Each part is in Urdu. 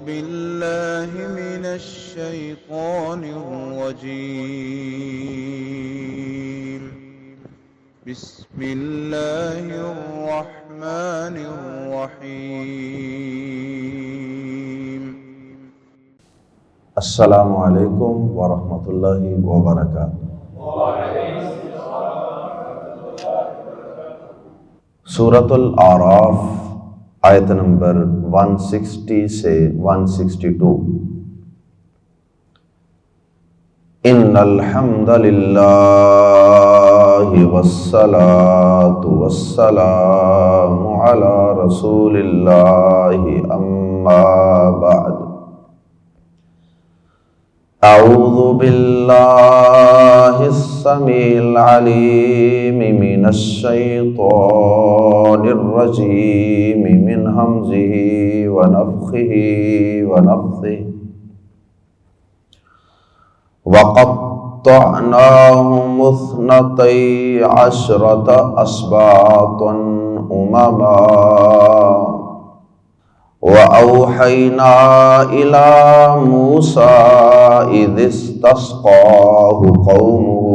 بالله من الشيطان الرجيم. بسم الله الرحمن الرحيم. السلام علیکم ورحمۃ اللہ وبرکاتہ۔ سورۃ الاعراف آیت نمبر 160 سے 162۔ ان الحمد للہ والصلاة والسلام علی رسول اللہ اما بعد۔ اعوذ باللہ السمیع العلیم من الشیطان الرجیم من ہمزہ ونفخہ ونفثہ۔ وقطعناہم اثنتئی عشرۃ اسباطا امما وَأَوْحَيْنَا إِلَى مُوسَىٰ إِذِ اسْتَسْقَاهُ قَوْمُهُ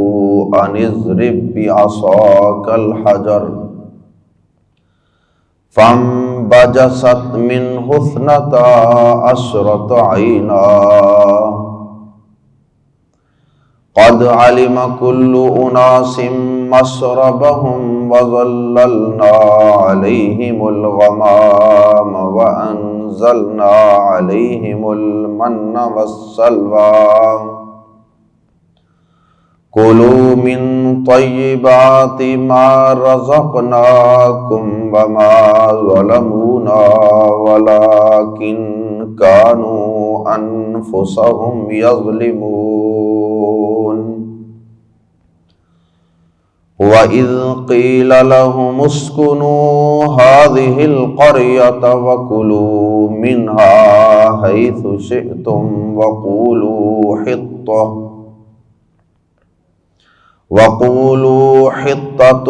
أَنِ اضْرِب بِّعَصَاكَ الْحَجَرَ فَانبَجَسَتْ مِنْهُ اثْنَتَا عَشْرَةَ عَيْنًا قَدْ عَلِمَ كُلُّ أُنَاسٍ مَّشْرَبَهُمْ وَظَلَّلْنَا عَلَيْهِمُ الْغَمَامَ وَأَنزَلْنَا عَلَيْهِمُ الْمَنَّ وَالسَّلْوَىٰ كُلُوا مِن طَيِّبَاتِ مَا رَزَقْنَاكُمْ وَمَا ظَلَمُونَا وَلَٰكِن كَانُوا أَنفُسَهُمْ يَظْلِمُونَ۔ وَإِذْ قِيلَ لَهُمُ اسْكُنُوا هَٰذِهِ الْقَرْيَةَ وَكُلُوا مِنْهَا حَيْثُ شِئْتُمْ وَقُولُوا حِطَّةٌ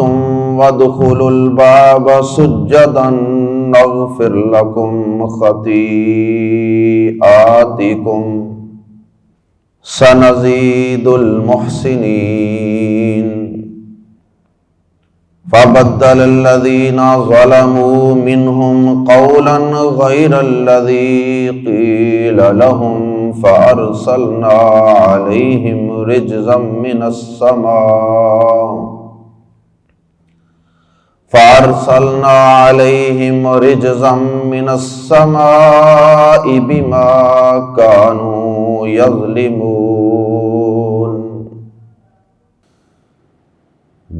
وَادْخُلُوا الْبَابَ سُجَّدًا نَغْفِرْ لَكُمْ خَطِيئَاتِكُمْ سَنَزِيدُ الْمُحْسِنِينَ۔ فَبَدَّلَ الَّذِينَ ظَلَمُوا مِنْهُمْ قَوْلًا غَيْرَ الَّذِي قِيلَ لَهُمْ فَأَرْسَلْنَا عَلَيْهِمْ رِجْزًا مِّنَ السَّمَاءِ بِمَا كَانُوا يَظْلِمُونَ۔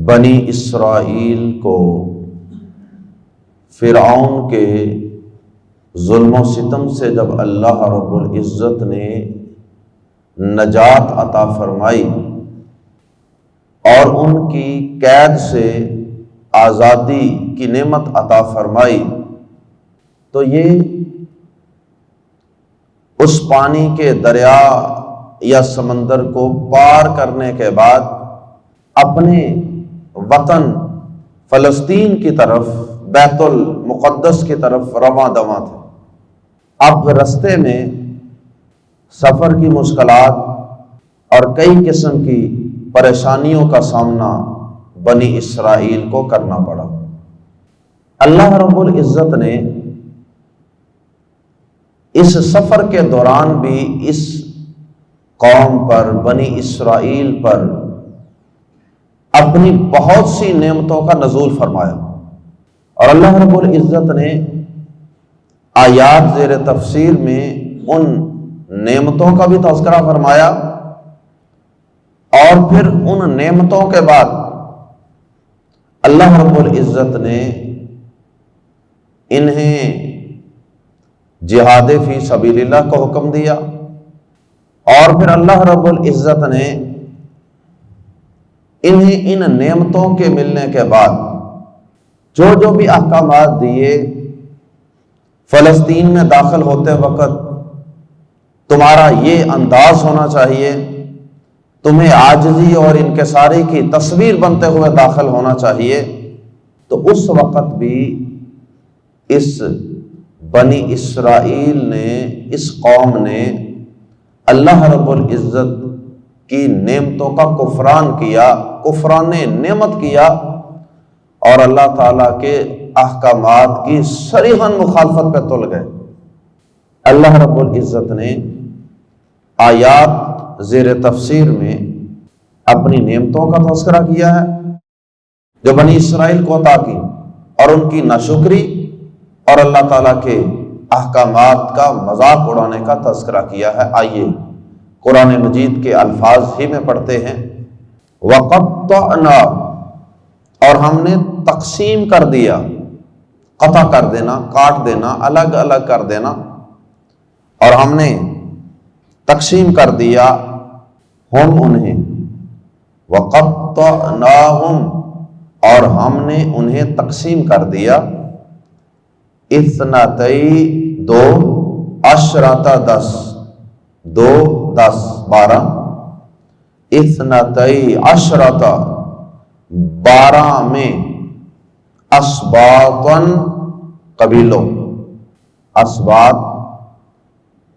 بنی اسرائیل کو فرعون کے ظلم و ستم سے جب اللہ رب العزت نے نجات عطا فرمائی اور ان کی قید سے آزادی کی نعمت عطا فرمائی، تو یہ اس پانی کے دریا یا سمندر کو پار کرنے کے بعد اپنے وطن فلسطین کی طرف، بیت المقدس کی طرف رواں دواں تھے۔ اب رستے میں سفر کی مشکلات اور کئی قسم کی پریشانیوں کا سامنا بنی اسرائیل کو کرنا پڑا۔ اللہ رب العزت نے اس سفر کے دوران بھی اس قوم پر، بنی اسرائیل پر اپنی بہت سی نعمتوں کا نزول فرمایا، اور اللہ رب العزت نے آیات زیر تفسیر میں ان نعمتوں کا بھی تذکرہ فرمایا، اور پھر ان نعمتوں کے بعد اللہ رب العزت نے انہیں جہاد فی سبیل اللہ کا حکم دیا، اور پھر اللہ رب العزت نے انہیں ان نعمتوں کے ملنے کے بعد جو جو بھی احکامات دیے، فلسطین میں داخل ہوتے وقت تمہارا یہ انداز ہونا چاہیے، تمہیں عاجزی اور انکساری کی تصویر بنتے ہوئے داخل ہونا چاہیے، تو اس وقت بھی اس بنی اسرائیل نے، اس قوم نے اللہ رب العزت کی نعمتوں کا کفران کیا، کفران نعمت کیا، اور اللہ تعالیٰ کے احکامات کی صریحاً مخالفت پہ تل گئے۔ اللہ رب العزت نے آیات زیر تفسیر میں اپنی نعمتوں کا تذکرہ کیا ہے جو بنی اسرائیل کو عطا کی، اور ان کی ناشکری اور اللہ تعالیٰ کے احکامات کا مذاق اڑانے کا تذکرہ کیا ہے۔ آئیے قرآن مجید کے الفاظ ہی میں پڑھتے ہیں۔ وَقَطَّعْنَا، اور ہم نے تقسیم کر دیا، قطع کر دینا، کاٹ دینا، الگ الگ کر دینا، اور ہم نے تقسیم کر دیا ہم انہیں، وَقَطَّعْنَاهُمْ، اور ہم نے انہیں تقسیم کر دیا، اثنتئی، دو، عشرۃ، دس، دو، 10، 12، اثنتئی عشرۃ، 12 میں، اسباطاً، قبیلوں۔ اسباط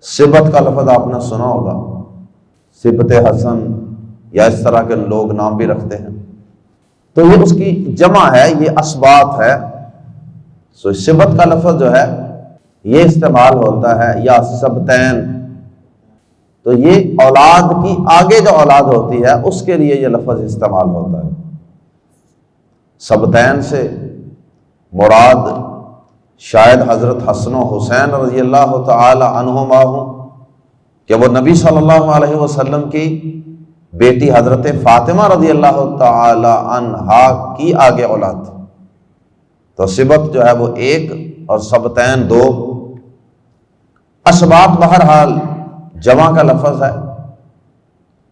سبت کا لفظ آپ نے سنا ہوگا، سبت حسن یا اس طرح کے لوگ نام بھی رکھتے ہیں، تو یہ اس کی جمع ہے، یہ اسباط ہے۔ سو سبت کا لفظ جو ہے یہ استعمال ہوتا ہے، یا سبتین، تو یہ اولاد کی آگے جو اولاد ہوتی ہے اس کے لیے یہ لفظ استعمال ہوتا ہے۔ سبتین سے مراد شاید حضرت حسن و حسین رضی اللہ تعالی عنہما ہوں، کہ وہ نبی صلی اللہ علیہ وسلم کی بیٹی حضرت فاطمہ رضی اللہ تعالی عنہا کی آگے اولاد تھی۔ تو سبت جو ہے وہ 1 اور سبتین 2۔ اسباط بہرحال جمع کا لفظ ہے،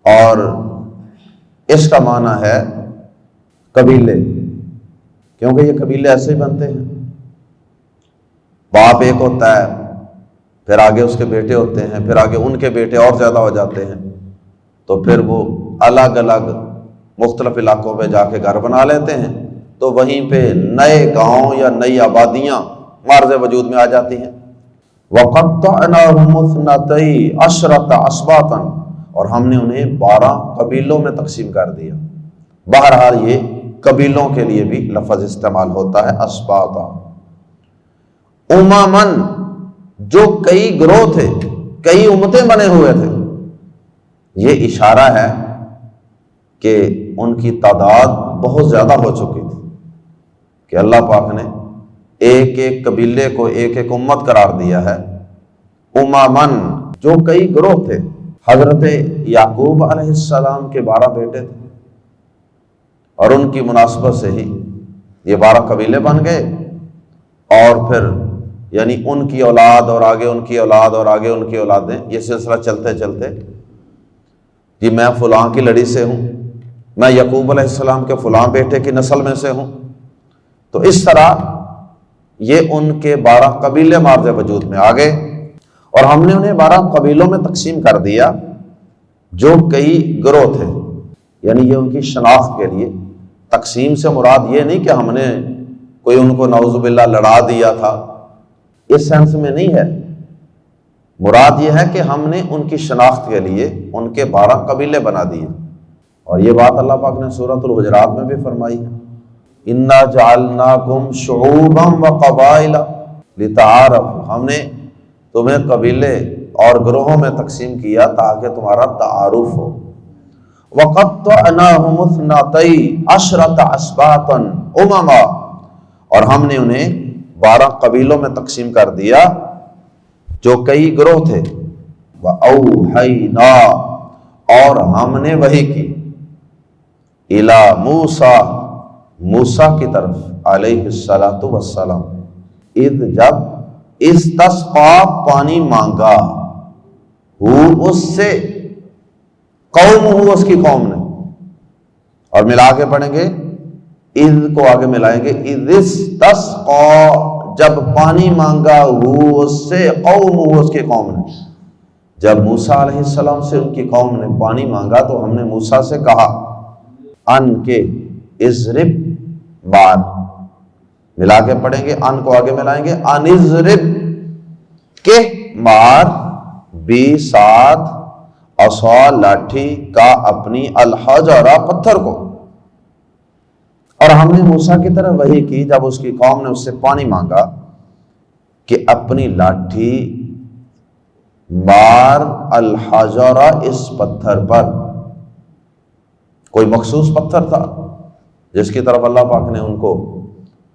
اور اس کا معنی ہے قبیلے، کیونکہ یہ قبیلے ایسے ہی بنتے ہیں، باپ ایک ہوتا ہے، پھر آگے اس کے بیٹے ہوتے ہیں، پھر آگے ان کے بیٹے اور زیادہ ہو جاتے ہیں، تو پھر وہ الگ الگ مختلف علاقوں پہ جا کے گھر بنا لیتے ہیں، تو وہیں پہ نئے گاؤں یا نئی آبادیاں معرض وجود میں آ جاتی ہیں۔ وَقَطَّعْنَاهُمُ اثْنَتَيْ عَشْرَةَ أَسْبَاطًا، اور ہم نے انہیں 12 قبیلوں میں تقسیم کر دیا۔ بہرحال یہ قبیلوں کے لیے بھی لفظ استعمال ہوتا ہے، اسباطا۔ امماً، جو کئی گروہ تھے، کئی امتیں بنے ہوئے تھے، یہ اشارہ ہے کہ ان کی تعداد بہت زیادہ ہو چکی تھی، کہ اللہ پاک نے ایک ایک قبیلے کو ایک ایک امت قرار دیا ہے۔ امماً، جو کئی گروہ تھے، حضرت یعقوب علیہ السلام کے 12 بیٹے تھے، اور ان کی مناسبت سے ہی یہ 12 قبیلے بن گئے، اور پھر یعنی ان کی اولاد اور آگے ان کی اولاد اور آگے ان کی اولادیں، یہ سلسلہ چلتے چلتے جی میں فلاں کی لڑی سے ہوں، میں یعقوب علیہ السلام کے فلاں بیٹے کی نسل میں سے ہوں، تو اس طرح یہ ان کے 12 قبیلے معرض وجود میں آ گئے، اور ہم نے انہیں 12 قبیلوں میں تقسیم کر دیا جو کئی گروہ تھے، یعنی یہ ان کی شناخت کے لیے۔ تقسیم سے مراد یہ نہیں کہ ہم نے کوئی ان کو نعوذ باللہ لڑا دیا تھا، اس سینس میں نہیں ہے، مراد یہ ہے کہ ہم نے ان کی شناخت کے لیے ان کے 12 قبیلے بنا دیے، اور یہ بات اللہ پاک نے سورۃ الحجرات میں بھی فرمائی ہے، اِنَّا جَعَلْنَاكُمْ شُعُوبًا وَقَبَائِلَ لِتَعَارَفُوا، ہم نے تمہیں قبیلے اور گروہوں میں تقسیم کیا تاکہ تمہارا تعارف ہو۔ وَقَطَّعْنَاهُمُ اثْنَتَيْ عَشْرَةَ أَسْبَاطًا أُمَمًا، اور ہم نے انہیں 12 قبیلوں میں تقسیم کر دیا جو کئی گروہ تھے۔ وَأَوْحَيْنَا، اور ہم نے وحی کی، إِلَى مُوسَىٰ، موسیٰ کی طرف، علیہ السلام، اذ جب، استسقا پانی مانگا، ہو اس سے، قوم ہو اس کی قوم نے، اور ملا کے پڑھیں گے، اذ کو آگے ملائیں گے، اذ استسقا، جب پانی مانگا، ہو اس سے، قوم ہو اس کی قوم نے، جب موسیٰ علیہ السلام سے ان کی قوم نے پانی مانگا تو ہم نے موسیٰ سے کہا، ان کے اضرب، بار ملا کے پڑھیں گے، ان کو آگے ملائیں گے، ان اضرب کہ مار بھی ساتھ عصا لاٹھی کا اپنی الحجر پتھر کو۔ اور ہم نے موسیٰ کی طرف وحی کی جب اس کی قوم نے اس سے پانی مانگا کہ اپنی لاٹھی مار الحجر اس پتھر پر۔ کوئی مخصوص پتھر تھا جس کی طرف اللہ پاک نے ان کو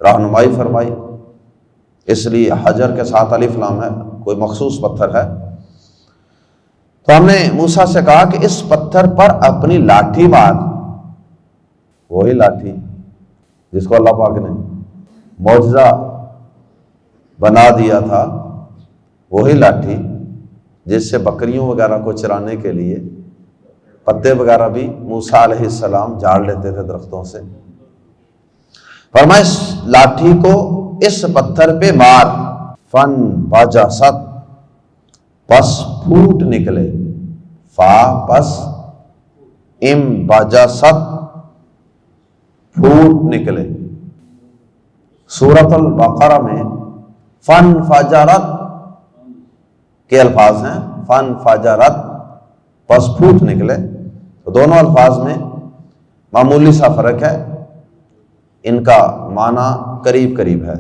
رہنمائی فرمائی، اس لیے حجر کے ساتھ الف لام ہے، کوئی مخصوص پتھر ہے۔ تو ہم نے موسیٰ سے کہا کہ اس پتھر پر اپنی لاٹھی مار، وہی لاٹھی جس کو اللہ پاک نے معجزہ بنا دیا تھا، وہی لاٹھی جس سے بکریوں وغیرہ کو چرانے کے لیے پتے وغیرہ بھی موسیٰ علیہ السلام جھاڑ لیتے تھے درختوں سے۔ فرمایا اس لاٹھی کو اس پتھر پہ مار، فن بجست پس پھوٹ نکلے، فا پس ام بجست پھوٹ نکلے۔ سورۃ البقرہ میں فن فجرت کے الفاظ ہیں، فن فجرت پس پھوٹ نکلے، تو دونوں الفاظ میں معمولی سا فرق ہے، ان کا معنی قریب قریب ہے۔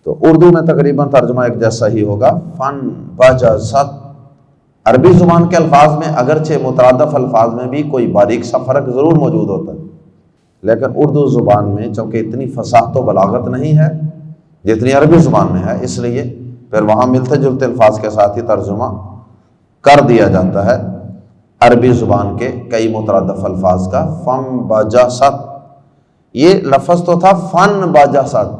تو اردو میں تقریباً ترجمہ ایک جیسا ہی ہوگا، فن بجست۔ عربی زبان کے الفاظ میں اگرچہ مترادف الفاظ میں بھی کوئی باریک سا فرق ضرور موجود ہوتا ہے، لیکن اردو زبان میں چونکہ اتنی فصاحت و بلاغت نہیں ہے جتنی عربی زبان میں ہے، اس لیے پھر وہاں ملتے جلتے الفاظ کے ساتھ ہی ترجمہ کر دیا جاتا ہے عربی زبان کے کئی مترادف الفاظ کا۔ فم بجست، یہ لفظ تو تھا فن بجست،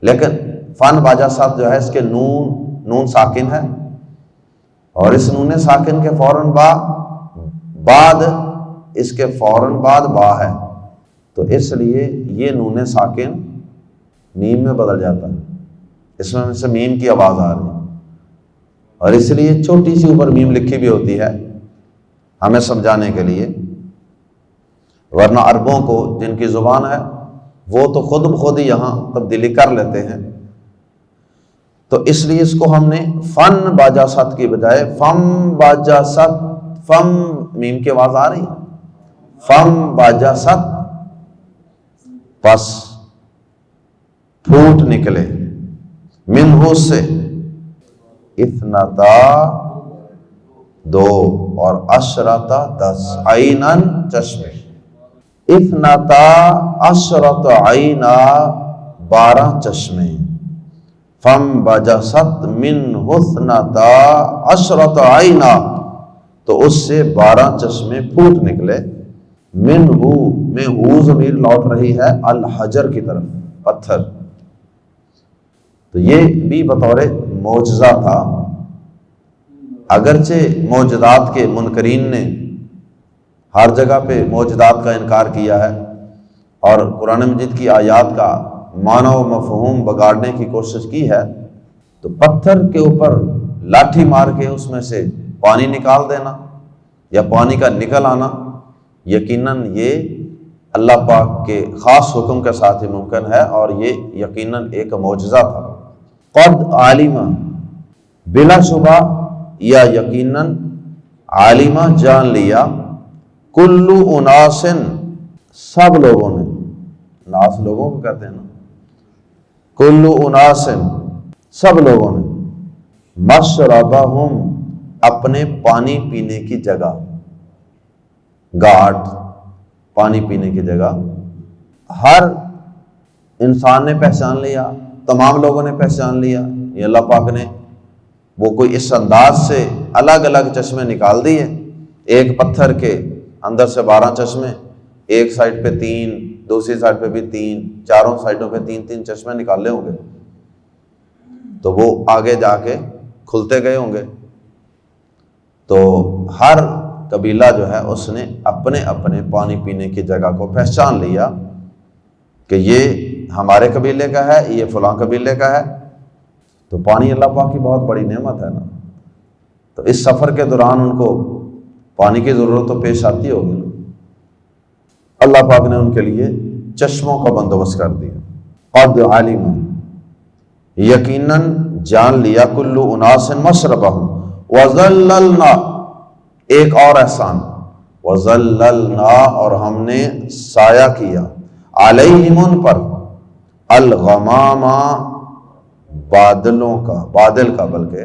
لیکن فن بجست جو ہے اس کے نون ساکن ہے، اور اس نون ساکن کے فوراً بعد اس کے فوراً بعد با ہے، تو اس لیے یہ نون ساکن میم میں بدل جاتا ہے، اس میں سے میم کی آواز آ رہی ہے، اور اس لیے چھوٹی سی اوپر میم لکھی بھی ہوتی ہے ہمیں سمجھانے کے لیے، ورنہ عربوں کو جن کی زبان ہے وہ تو خود بخود ہی یہاں تبدیلی کر لیتے ہیں، تو اس لیے اس کو ہم نے فن بجست کی بجائے فم بجست، فم میم کی آواز آ رہی ہے، فم بجست پس پھوٹ نکلے، منہ سے اثنتا دو اور عشرتا 10 عینن چشمے، اثنتا عشرت عینا 12 چشمے، فم بجست منہ اثنتا عشرت عینا، تو اس سے 12 چشمے پھوٹ نکلے۔ منہ میں ہو ضمیر لوٹ رہی ہے الحجر کی طرف، پتھر، تو یہ بھی بطور معجزہ تھا۔ اگرچہ معجزات کے منکرین نے ہر جگہ پہ معجزات کا انکار کیا ہے اور قرآن مجید کی آیات کا معنی و مفہوم بگاڑنے کی کوشش کی ہے، تو پتھر کے اوپر لاٹھی مار کے اس میں سے پانی نکال دینا یا پانی کا نکل آنا، یقیناً یہ اللہ پاک کے خاص حکم کے ساتھ ہی ممکن ہے، اور یہ یقیناً ایک معجزہ تھا۔ قد عالمہ، بلا شبہ یا یقیناً، عالمہ جان لیا، کلو اناسن سب لوگوں نے، ناس لوگوں کو کہتے ہیں نا، کلو اناسن سب لوگوں نے، مشربہم اپنے پانی پینے کی جگہ، گھاٹ پانی پینے کی جگہ، ہر انسان نے پہچان لیا، تمام لوگوں نے پہچان لیا، یہ اللہ پاک نے وہ کوئی اس انداز سے الگ الگ چشمے نکال دیے، ایک پتھر کے اندر سے 12 چشمے، ایک سائڈ پہ 3، دوسری سائڈ پہ بھی 3، چاروں سائڈوں پہ 3 چشمے نکالے ہوں گے، تو وہ آگے جا کے کھلتے گئے ہوں گے۔ تو ہر قبیلہ جو ہے اس نے اپنے اپنے پانی پینے کی جگہ کو پہچان لیا کہ یہ ہمارے قبیلے کا ہے، یہ فلاں قبیلے کا ہے۔ تو پانی اللہ پاک کی بہت بڑی نعمت ہے نا، تو اس سفر کے دوران ان کو پانی کی ضرورت تو پیش آتی ہوگی نا، اللہ پاک نے ان کے لیے چشموں کا بندوبست کر دیا۔ قد علم، یقیناً جان لیا کلو اناس مشربہم وظللنا، ایک اور احسان، وظللنا، اور ہم نے سایہ کیا، علیہم، ان پر، الغمامہ، بادلوں کا، بادل کا، بلکہ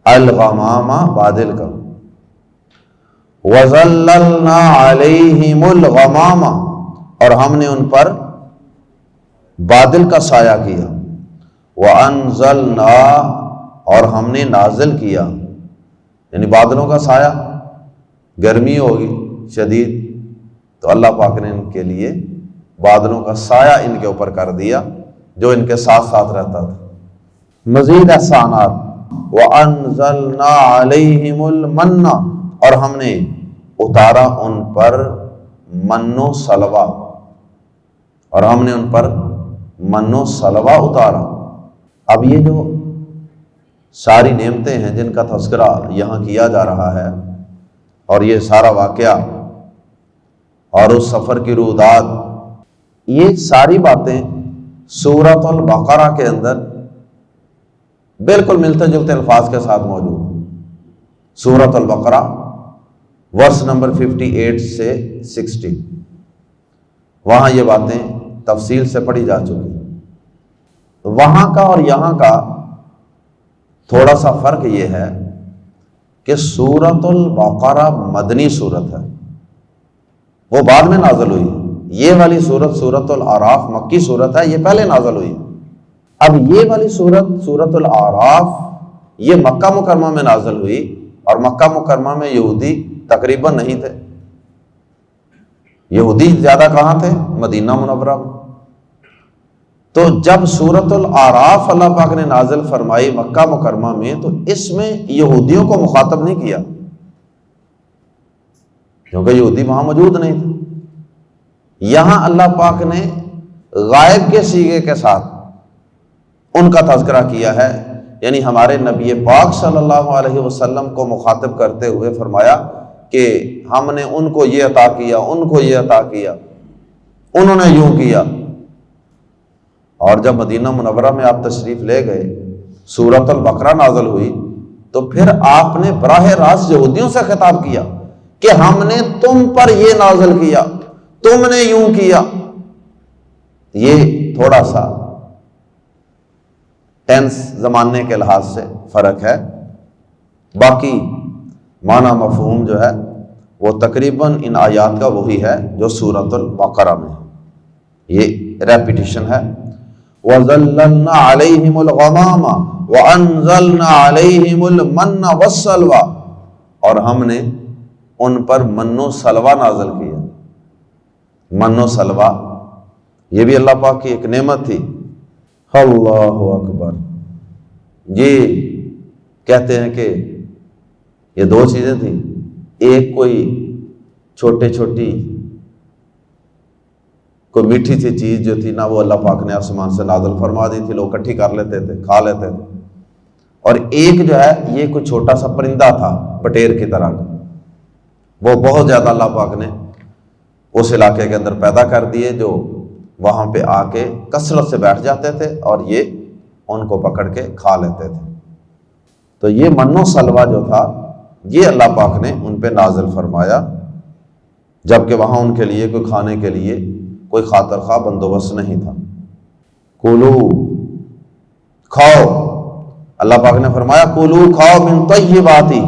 الغمامہ، بادل کا، وظللنا علیہم الغمامہ، اور ہم نے ان پر بادل کا سایہ کیا، وانزلنا، اور ہم نے نازل کیا، یعنی بادلوں کا سایہ، گرمی ہوگی شدید تو اللہ پاک نے ان کے لیے بادلوں کا سایہ ان کے اوپر کر دیا جو ان کے ساتھ ساتھ رہتا تھا۔ مزید احسانات، وَأَنزَلْنَا عَلَيْهِمُ الْمَنَّ، اور ہم نے اتارا ان پر من و سلوہ، اور ہم نے ان پر من و سلوہ اتارا۔ اب یہ جو ساری نعمتیں ہیں جن کا تذکرہ یہاں کیا جا رہا ہے، اور یہ سارا واقعہ اور اس سفر کی روداد، یہ ساری باتیں سورۃ البقرہ کے اندر بالکل ملتے جلتے الفاظ کے ساتھ موجود ہیں۔ سورۃ البقرہ ورس نمبر 58 سے 60، وہاں یہ باتیں تفصیل سے پڑھی جا چکی ہیں۔ وہاں کا اور یہاں کا تھوڑا سا فرق یہ ہے کہ سورۃ البقرہ مدنی سورت ہے، وہ بعد میں نازل ہوئی۔ یہ والی سورت سورۃ الاعراف مکی سورت ہے، یہ پہلے نازل ہوئی۔ اب یہ والی سورت سورۃ الاعراف یہ مکہ مکرمہ میں نازل ہوئی، اور مکہ مکرمہ میں یہودی تقریباً نہیں تھے۔ یہودی زیادہ کہاں تھے؟ مدینہ منورہ میں۔ تو جب سورۃ الاعراف اللہ پاک نے نازل فرمائی مکہ مکرمہ میں، تو اس میں یہودیوں کو مخاطب نہیں کیا، کیونکہ یہودی وہاں موجود نہیں تھے۔ یہاں اللہ پاک نے غائب کے صیغے کے ساتھ ان کا تذکرہ کیا ہے، یعنی ہمارے نبی پاک صلی اللہ علیہ وسلم کو مخاطب کرتے ہوئے فرمایا کہ ہم نے ان کو یہ عطا کیا، ان کو یہ عطا کیا، انہوں نے یوں کیا۔ اور جب مدینہ منورہ میں آپ تشریف لے گئے، سورۃ البقرہ نازل ہوئی، تو پھر آپ نے براہ راست یہودیوں سے خطاب کیا کہ ہم نے تم پر یہ نازل کیا، تم نے یوں کیا۔ یہ تھوڑا سا ٹینس زمانے کے لحاظ سے فرق ہے، باقی معنی مفہوم جو ہے وہ تقریباً ان آیات کا وہی ہے جو سورۃ البقرہ میں ہے، یہ ریپیٹیشن ہے۔ وَظَلَّلْنَا عَلَيْهِمُ الْغَمَامَ وَأَنزَلْنَا عَلَيْهِمُ الْمَنَّ وَالسَّلْوَىٰ، اور ہم نے ان پر من و سلوہ نازل کیا۔ من و سلوہ یہ بھی اللہ پاک کی ایک نعمت تھی۔ اللہ اکبر۔ یہ کہتے ہیں کہ یہ دو چیزیں تھیں، ایک کوئی چھوٹی کوئی میٹھی سی چیز جو تھی نا، وہ اللہ پاک نے آسمان سے نازل فرما دی تھی، لوگ اکٹھی کر لیتے تھے، کھا لیتے تھے، اور ایک جو ہے یہ کوئی چھوٹا سا پرندہ تھا بٹیر کی طرح کا، وہ بہت زیادہ اللہ پاک نے اس علاقے کے اندر پیدا کر دیے، جو وہاں پہ آ کے کثرت سے بیٹھ جاتے تھے اور یہ ان کو پکڑ کے کھا لیتے تھے۔ تو یہ من و سلوہ جو تھا یہ اللہ پاک نے ان پہ نازل فرمایا، جبکہ وہاں ان کے لیے کوئی کھانے کے لیے کوئی خاطر خواہ بندوبست نہیں تھا۔ کولو، کھاؤ، اللہ پاک نے فرمایا کولو، کھاؤ، من طیباتی،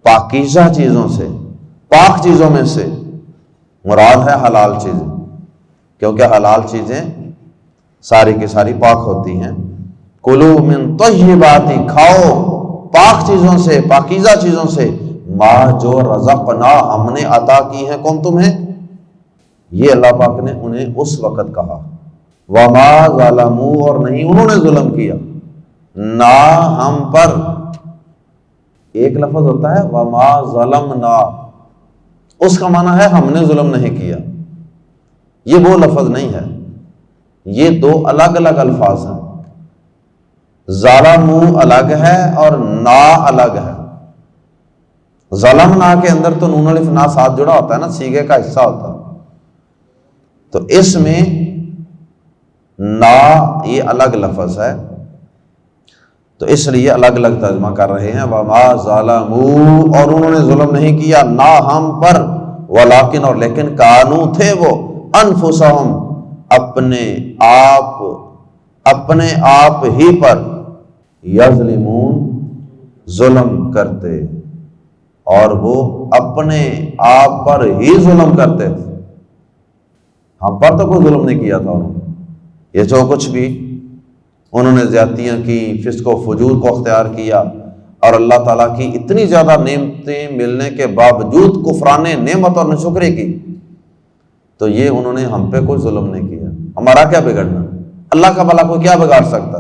پاکیزہ چیزوں سے، پاک چیزوں میں سے، مراد ہے حلال چیزیں، کیونکہ حلال چیزیں ساری کی ساری پاک ہوتی ہیں۔ کلو من طیباتی، کھاؤ پاک چیزوں سے، پاکیزہ چیزوں سے، ما جو رزقنا، ہم نے عطا کی ہیں کم تمہیں۔ یہ اللہ پاک نے انہیں اس وقت کہا، وما ظلموا، اور نہیں انہوں نے ظلم کیا، نہ ہم پر۔ ایک لفظ ہوتا ہے وما ظلمنا، اس کا معنی ہے ہم نے ظلم نہیں کیا، یہ وہ لفظ نہیں ہے، یہ دو الگ الگ الفاظ ہیں۔ ظالموا الگ ہے اور نا الگ ہے۔ ظلمنا کے اندر تو نون الف نا ساتھ جڑا ہوتا ہے نا، سیغے کا حصہ ہوتا ہے، تو اس میں نا یہ الگ لفظ ہے، تو اس لیے الگ الگ ترجمہ کر رہے ہیں وما ظلموا، اور انہوں نے ظلم نہیں کیا نہ ہم پر، ولیکن اور لیکن کانو تھے وہ، انفسہم اپنے آپ ہی پر، یظلمون ظلم کرتے، اور وہ اپنے آپ پر ہی ظلم کرتے تھے، ہم پر تو کوئی ظلم نہیں کیا تھا انہوں نے۔ یہ جو کچھ بھی انہوں نے زیادتیاں کی، فسق و فجور کو اختیار کیا، اور اللہ تعالیٰ کی اتنی زیادہ نعمتیں ملنے کے باوجود کفران نعمت اور ناشکری کی، تو یہ انہوں نے ہم پہ کوئی ظلم نہیں کیا، ہمارا کیا بگڑنا، اللہ کا بھلا کوئی کیا بگاڑ سکتا،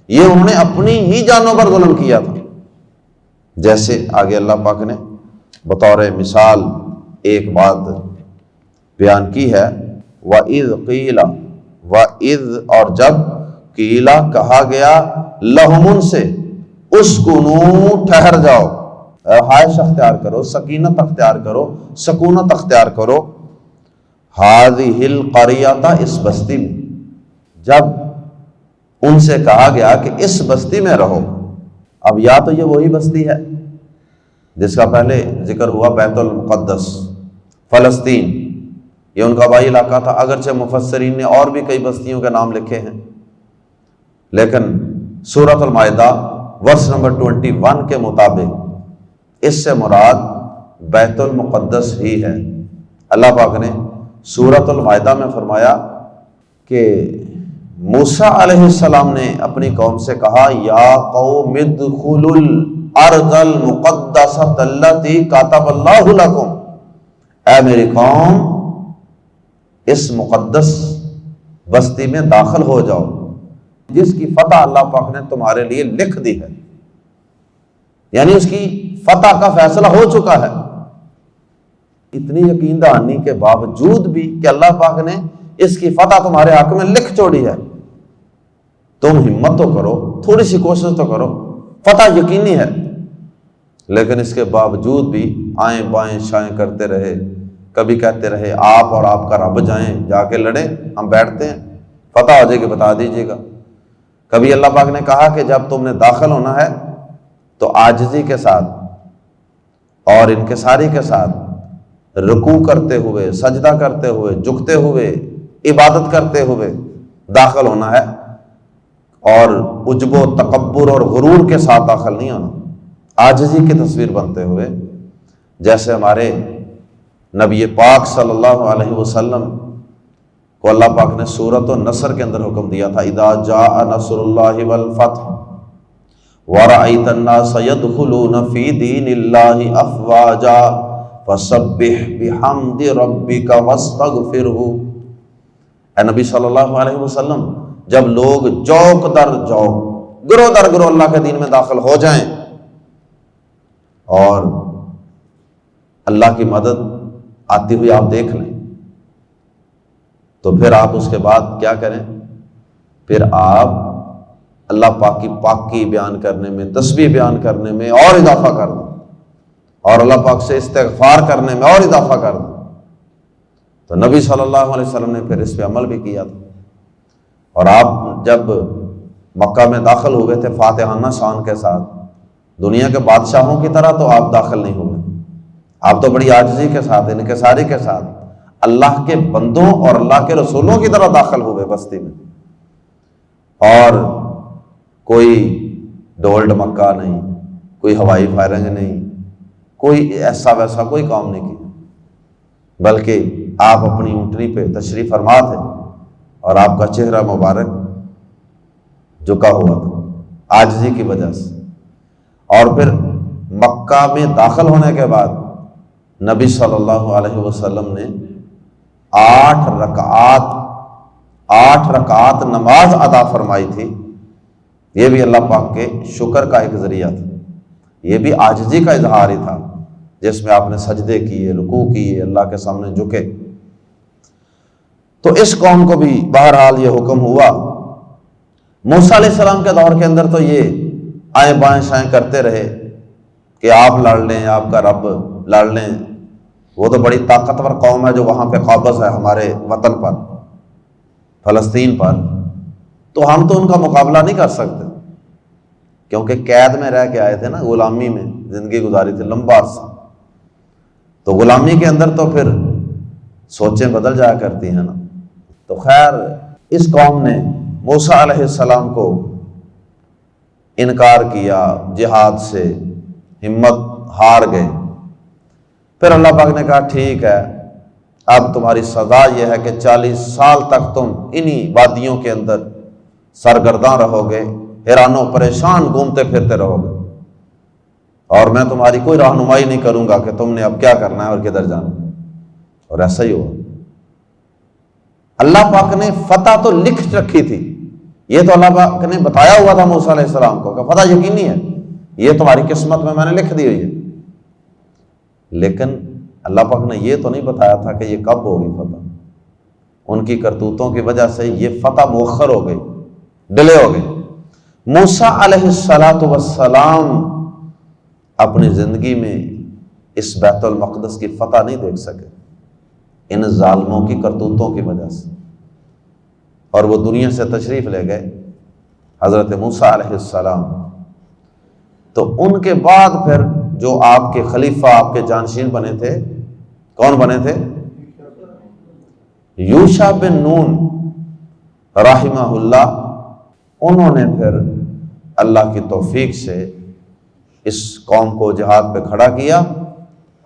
یہ انہوں نے اپنی ہی جانوں پر ظلم کیا تھا۔ جیسے آگے اللہ پاک نے بطور مثال ایک بات بیان کی ہے، وَإِذْ قِيلَ، وَإِذْ اور جب، قیلا کہا گیا، لہم ان سے، اسکنوا ٹھہر جاؤ، رہائش اختیار کرو، سکینت اختیار کرو، سکونت اختیار کرو، ہذہ القریۃ، اس بستی میں، جب ان سے کہا گیا کہ اس بستی میں رہو، اب یا تو یہ وہی بستی ہے جس کا پہلے ذکر ہوا، بیت المقدس فلسطین، یہ ان کا آبائی علاقہ تھا، اگرچہ مفسرین نے اور بھی کئی بستیوں کے نام لکھے ہیں، لیکن سورۃ المائدہ ورس نمبر 21 کے مطابق اس سے مراد بیت المقدس ہی ہے۔ اللہ پاک نے سورۃ المائدہ میں فرمایا کہ موسیٰ علیہ السلام نے اپنی قوم سے کہا، یا قوم ادخلوا الارض المقدسۃ التی کتب اللہ لکم، اے میری قوم اس مقدس بستی میں داخل ہو جاؤ جس کی فتح اللہ پاک نے تمہارے لیے لکھ دی ہے، یعنی اس کی فتح کا فیصلہ ہو چکا ہے۔ اتنی یقین دہانی کے باوجود بھی کہ اللہ پاک نے اس کی فتح تمہارے حق میں لکھ چھوڑی ہے، تم ہمت تو کرو، تھوڑی سی کوشش تو کرو، فتح یقینی ہے، لیکن اس کے باوجود بھی آئیں بائیں شائیں کرتے رہے، کبھی کہتے رہے آپ اور آپ کا رب جائیں، جا کے لڑیں، ہم بیٹھتے ہیں، فتح ہو جائے گی بتا دیجیے گا۔ کبھی اللہ پاک نے کہا کہ جب تم نے داخل ہونا ہے تو عاجزی کے ساتھ اور انکساری کے ساتھ، رکوع کرتے ہوئے، سجدہ کرتے ہوئے، جھکتے ہوئے، عبادت کرتے ہوئے داخل ہونا ہے، اور عجب و تکبر اور غرور کے ساتھ داخل نہیں ہونا، عاجزی کی تصویر بنتے ہوئے، جیسے ہمارے نبی پاک صلی اللہ علیہ وسلم کو اللہ پاک نے سورۃ النصر کے اندر حکم دیا تھا، اذا جاء نصر اللہ والفتح ورأیت الناس يدخلون فی دین اللہ افواجا فسبح بحمد ربک واستغفرہ۔ اے نبی صلی اللہ علیہ وسلم، جب لوگ جوک در جوک، گروہ در گروہ اللہ کے دین میں داخل ہو جائیں اور اللہ کی مدد آتی ہوئی آپ دیکھ لیں، تو پھر آپ اس کے بعد کیا کریں؟ پھر آپ اللہ پاک کی پاکی بیان کرنے میں، تسبیح بیان کرنے میں اور اضافہ کر دیں، اور اللہ پاک سے استغفار کرنے میں اور اضافہ کر دیں۔ تو نبی صلی اللہ علیہ وسلم نے پھر اس پہ عمل بھی کیا تھا، اور آپ جب مکہ میں داخل ہوئے تھے فاتحانہ شان کے ساتھ، دنیا کے بادشاہوں کی طرح تو آپ داخل نہیں ہوئے، آپ تو بڑی عاجزی کے ساتھ، انکساری کے ساتھ اللہ کے بندوں اور اللہ کے رسولوں کی طرح داخل ہوئے بستی میں، اور کوئی ڈول ڈمکا نہیں، کوئی ہوائی فائرنگ نہیں، کوئی ایسا ویسا کوئی کام نہیں کیا، بلکہ آپ اپنی اونٹنی پہ تشریف فرما تھے اور آپ کا چہرہ مبارک جھکا ہوا تھا عاجزی کی وجہ سے۔ اور پھر مکہ میں داخل ہونے کے بعد نبی صلی اللہ علیہ وسلم نے 8 رکعات نماز ادا فرمائی تھی، یہ بھی اللہ پاک کے شکر کا ایک ذریعہ تھا، یہ بھی عاجزی کا اظہار ہی تھا، جس میں آپ نے سجدے کیے، رکوع کیے، اللہ کے سامنے جھکے۔ تو اس قوم کو بھی بہرحال یہ حکم ہوا۔ موسیٰ علیہ السلام کے دور کے اندر تو یہ آئیں بائیں شائیں کرتے رہے کہ آپ لڑ لیں، آپ کا رب لڑ لیں، وہ تو بڑی طاقتور قوم ہے جو وہاں پہ قابض ہے ہمارے وطن پر، فلسطین پر، تو ہم تو ان کا مقابلہ نہیں کر سکتے۔ کیونکہ قید میں رہ کے آئے تھے نا، غلامی میں زندگی گزاری تھی لمبا عرصہ، تو غلامی کے اندر تو پھر سوچیں بدل جایا کرتی ہیں نا۔ تو خیر اس قوم نے موسیٰ علیہ السلام کو انکار کیا، جہاد سے ہمت ہار گئے۔ پھر اللہ پاک نے کہا ٹھیک ہے، اب تمہاری سزا یہ ہے کہ 40 سال تک تم انہی وادیوں کے اندر سرگرداں رہو گے، حیران و پریشان گھومتے پھرتے رہو گے، اور میں تمہاری کوئی رہنمائی نہیں کروں گا کہ تم نے اب کیا کرنا ہے اور کدھر جانا ہے۔ اور ایسا ہی ہوا۔ اللہ پاک نے فتح تو لکھ رکھی تھی، یہ تو اللہ پاک نے بتایا ہوا تھا موسیٰ علیہ السلام کو کہ فتح یقینی ہے، یہ تمہاری قسمت میں نے لکھ دی ہوئی ہے، لیکن اللہ پاک نے یہ تو نہیں بتایا تھا کہ یہ کب ہوگی فتح۔ ان کی کرتوتوں کی وجہ سے یہ فتح مؤخر ہو گئی، ڈیلے ہو گئی۔ موسیٰ علیہ السلام اپنی زندگی میں اس بیت المقدس کی فتح نہیں دیکھ سکے ان ظالموں کی کرتوتوں کی وجہ سے، اور وہ دنیا سے تشریف لے گئے حضرت موسیٰ علیہ السلام۔ تو ان کے بعد پھر جو آپ کے خلیفہ، آپ کے جانشین بنے تھے، کون بنے تھے؟ یوشع بن نون رحمہ اللہ۔ انہوں نے پھر اللہ کی توفیق سے اس قوم کو جہاد پہ کھڑا کیا،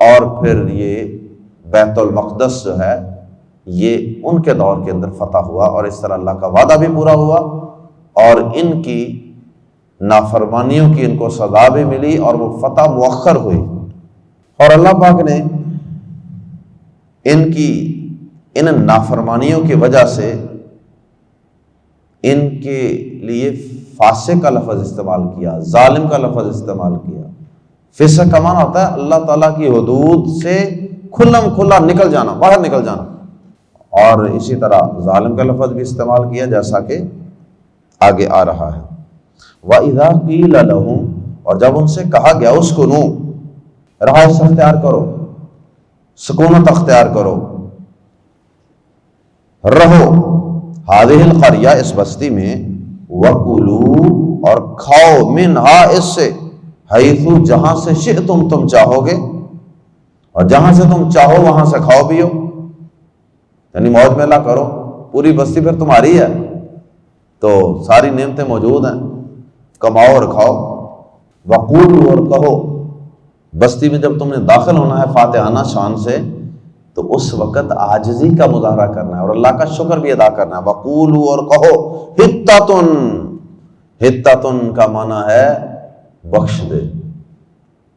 اور پھر یہ بیت المقدس جو ہے یہ ان کے دور کے اندر فتح ہوا، اور اس طرح اللہ کا وعدہ بھی پورا ہوا، اور ان کی نافرمانیوں کی ان کو سزا بھی ملی، اور وہ فتح مؤخر ہوئی۔ اور اللہ پاک نے ان نافرمانیوں کی وجہ سے ان کے لیے فاسق کا لفظ استعمال کیا، ظالم کا لفظ استعمال کیا۔ فسق کا معنی ہوتا ہے اللہ تعالیٰ کی حدود سے کھلم کھلا نکل جانا، باہر نکل جانا، اور اسی طرح ظالم کا لفظ بھی استعمال کیا جیسا کہ آگے آ رہا ہے۔ وَإِذَا قِيلَ لَهُمْ، اور جب ان سے کہا گیا اسکنوا، رہائش اختیار کرو، سکونت اختیار کرو، رہو، هَذِهِ الْقَرْيَةِ، اس بستی میں، وَكُلُوا، اور کھاؤ، مِنْهَا، اس سے، حیث، جہاں سے، شئتم، تم چاہو گے، اور جہاں سے تم چاہو وہاں سے کھاؤ پیو، یعنی موج میلہ کرو، پوری بستی پھر تمہاری ہے تو ساری نعمتیں موجود ہیں، کماؤ اور کھاؤ۔ وقولوا، اور کہو، بستی میں جب تم نے داخل ہونا ہے فاتحانہ شان سے، تو اس وقت عاجزی کا مظاہرہ کرنا ہے اور اللہ کا شکر بھی ادا کرنا ہے۔ وقولوا، اور کہو، حطۃ، حطۃ کا معنی ہے بخش دے،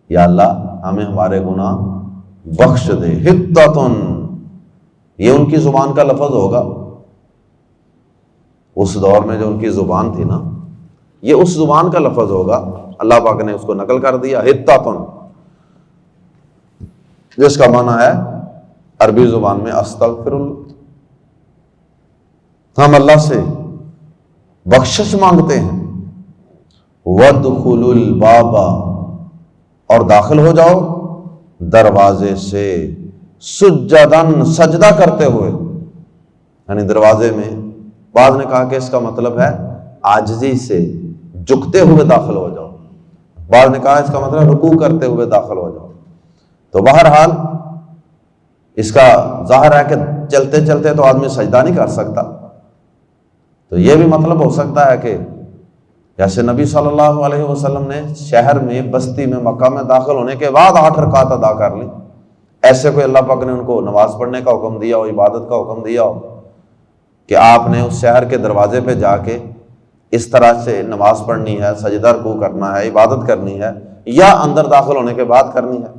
یا اللہ ہمیں ہمارے گناہ بخش دے۔ حطۃ، یہ ان کی زبان کا لفظ ہوگا، اس دور میں جو ان کی زبان تھی نا، یہ اس زبان کا لفظ ہوگا، اللہ پاک نے اس کو نقل کر دیا، حطۃ، جس کا معنی ہے عربی زبان میں استغفر اللہ، ہم اللہ سے بخشش مانگتے ہیں۔ وَادْخُلُوا الْبَابَ، اور داخل ہو جاؤ دروازے سے، سجداً، سجدہ کرتے ہوئے، یعنی دروازے میں، بعض نے کہا کہ اس کا مطلب ہے عاجزی سے جھکتے ہوئے داخل ہو جاؤ، بعض نے کہا اس کا مطلب رکوع کرتے ہوئے داخل ہو جاؤ۔ تو بہرحال اس کا ظاہر ہے کہ چلتے چلتے تو آدمی سجدہ نہیں کر سکتا، تو یہ بھی مطلب ہو سکتا ہے کہ جیسے نبی صلی اللہ علیہ وسلم نے شہر میں، بستی میں، مکہ میں داخل ہونے کے بعد 8 رکعات ادا کر لی، ایسے کوئی اللہ پاک نے ان کو نماز پڑھنے کا حکم دیا ہو، عبادت کا حکم دیا ہو کہ آپ نے اس شہر کے دروازے پہ جا کے اس طرح سے نماز پڑھنی ہے، سجدہ رکوع کرنا ہے، عبادت کرنی ہے، یا اندر داخل ہونے کے بعد کرنی ہے۔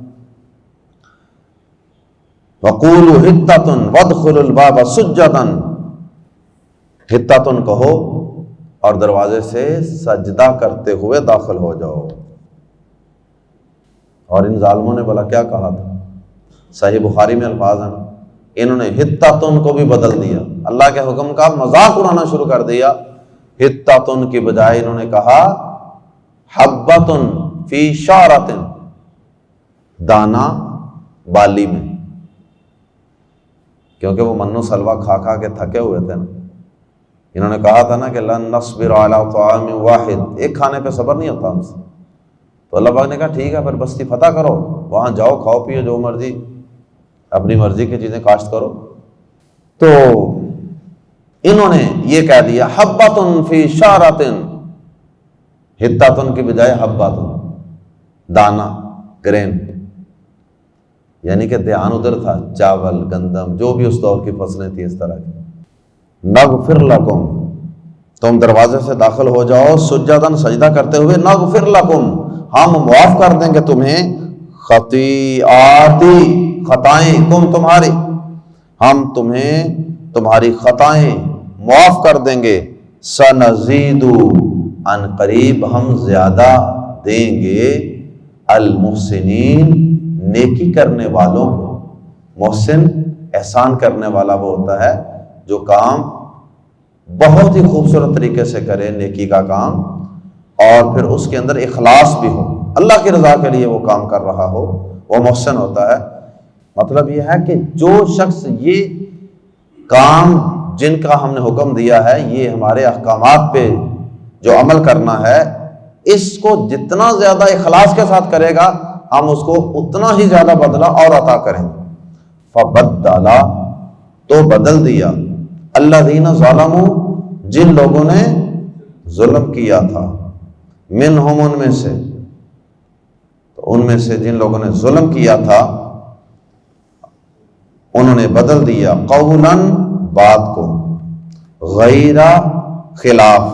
وَقُولُوا حِطَّةٌ وَادْخُلُوا الْبَابَ سُجَّدًا، حِطَّةٌ کہو اور دروازے سے سجدہ کرتے ہوئے داخل ہو جاؤ۔ اور ان ظالموں نے بھلا کیا کہا تھا؟ صحیح بخاری میں الفاظ ہیں، انہوں نے حِطَّةٌ کو بھی بدل دیا، اللہ کے حکم کا مذاق اڑانا شروع کر دیا۔ حِطَّةٌ کی بجائے انہوں نے کہا حَبَّةٌ فِي شَعْرَةٍ، دانا بالی میں، کیونکہ وہ من و سلوہ کھا کھا کے تھکے ہوئے تھے نا، انہوں نے کہا تھا نا کہ لن نصبر علی طعام واحد، ایک کھانے پہ صبر نہیں ہوتا ہم سے. تو اللہ پاک نے کہا ٹھیک ہے پھر بستی فتح کرو، وہاں جاؤ کھاؤ پیو جو مرضی، اپنی مرضی کی چیزیں کاشت کرو. تو انہوں نے یہ کہہ دیا حبۃ فی شعرۃ، حتۃ کی بجائے حبۃ، دانا، گرین، یعنی کہ دھیان ادھر تھا، چاول، گندم، جو بھی اس دور کی فصلیں تھیں اس طرح کی. نغفر لکم، تم دروازے سے داخل ہو جاؤ سجداً، سجدہ کرتے ہوئے، نغفر لکم، ہم معاف کر دیں گے تمہیں، خطیئاتی، خطائیں، تمہاری، ہم تمہیں تمہاری خطائیں معاف کر دیں گے. سنزید، ان قریب ہم زیادہ دیں گے، المحسنین، نیکی کرنے والوں کو. محسن احسان کرنے والا وہ ہوتا ہے جو کام بہت ہی خوبصورت طریقے سے کرے، نیکی کا کام، اور پھر اس کے اندر اخلاص بھی ہو، اللہ کی رضا کے لیے وہ کام کر رہا ہو، وہ محسن ہوتا ہے. مطلب یہ ہے کہ جو شخص یہ کام جن کا ہم نے حکم دیا ہے، یہ ہمارے احکامات پہ جو عمل کرنا ہے، اس کو جتنا زیادہ اخلاص کے ساتھ کرے گا ہم اس کو اتنا ہی زیادہ بدلہ اور عطا کریں گے. فبدل، تو بدل دیا، الذین ظلموا، جن لوگوں نے ظلم کیا تھا، منہم، ان میں سے، تو ان میں سے جن لوگوں نے ظلم کیا تھا انہوں نے بدل دیا، قولاً، بات کو، غیر، خلاف،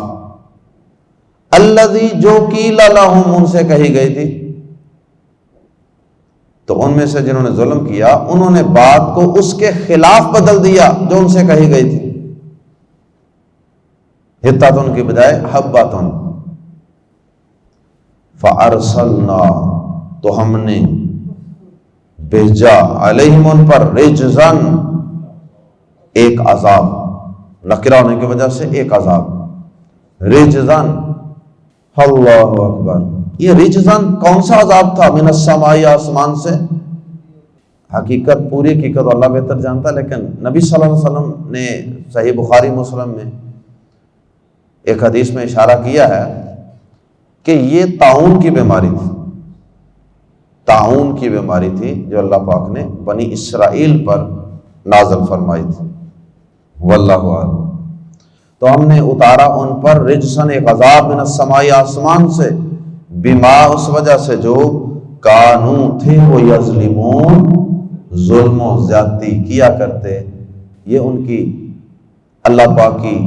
الذی، جو قیل لہم، ان سے کہی گئی تھی. تو ان میں سے جنہوں نے ظلم کیا انہوں نے بات کو اس کے خلاف بدل دیا جو ان سے کہی گئی تھی. حتۃ کی بجائے حبۃ. فارسلنا، تو ہم نے بھیجا، علیہم، ان پر، رجزن، ایک عذاب، نکرہ ہونے کی وجہ سے ایک عذاب، رجزن. اللہ اکبر. یہ رجزن کون سا عذاب تھا؟ من السماء، آسمان سے. حقیقت، پوری حقیقت اللہ بہتر جانتا ہے، لیکن نبی صلی اللہ علیہ وسلم نے صحیح بخاری مسلم میں ایک حدیث میں اشارہ کیا ہے کہ یہ طاعون کی بیماری تھی، طاعون کی بیماری تھی جو اللہ پاک نے بنی اسرائیل پر نازل فرمائی تھی. واللہ اعلم. تو ہم نے اتارا ان پر رجسن، ایک عذاب، من السماء، آسمان سے، بما، اس وجہ سے جو، کانو، تھے وہ، یظلمون، ظلم و زیادتی کیا کرتے. یہ ان کی اللہ پاک کی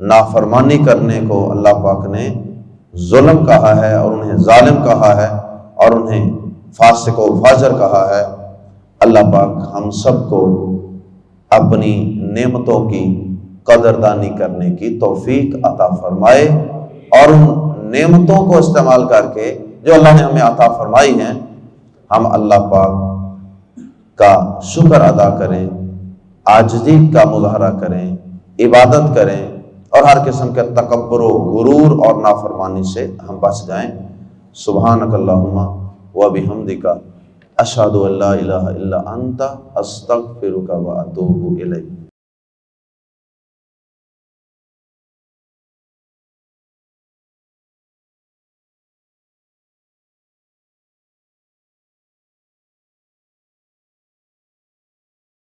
نافرمانی کرنے کو اللہ پاک نے ظلم کہا ہے، اور انہیں ظالم کہا ہے، اور انہیں فاسق و فاجر کہا ہے. اللہ پاک ہم سب کو اپنی نعمتوں کی قدردانی کرنے کی توفیق عطا فرمائے، اور ان نعمتوں کو استعمال کر کے جو اللہ نے ہمیں عطا فرمائی ہیں ہم اللہ پاک کا شکر ادا کریں، عاجزی کا مظاہرہ کریں، عبادت کریں، اور ہر قسم کے تکبر و غرور اور نافرمانی سے ہم بچ جائیں. سبحانک اللہم و بحمدک، اشہد ان لا الہ الا انت، استغفرک و اتوب الیک.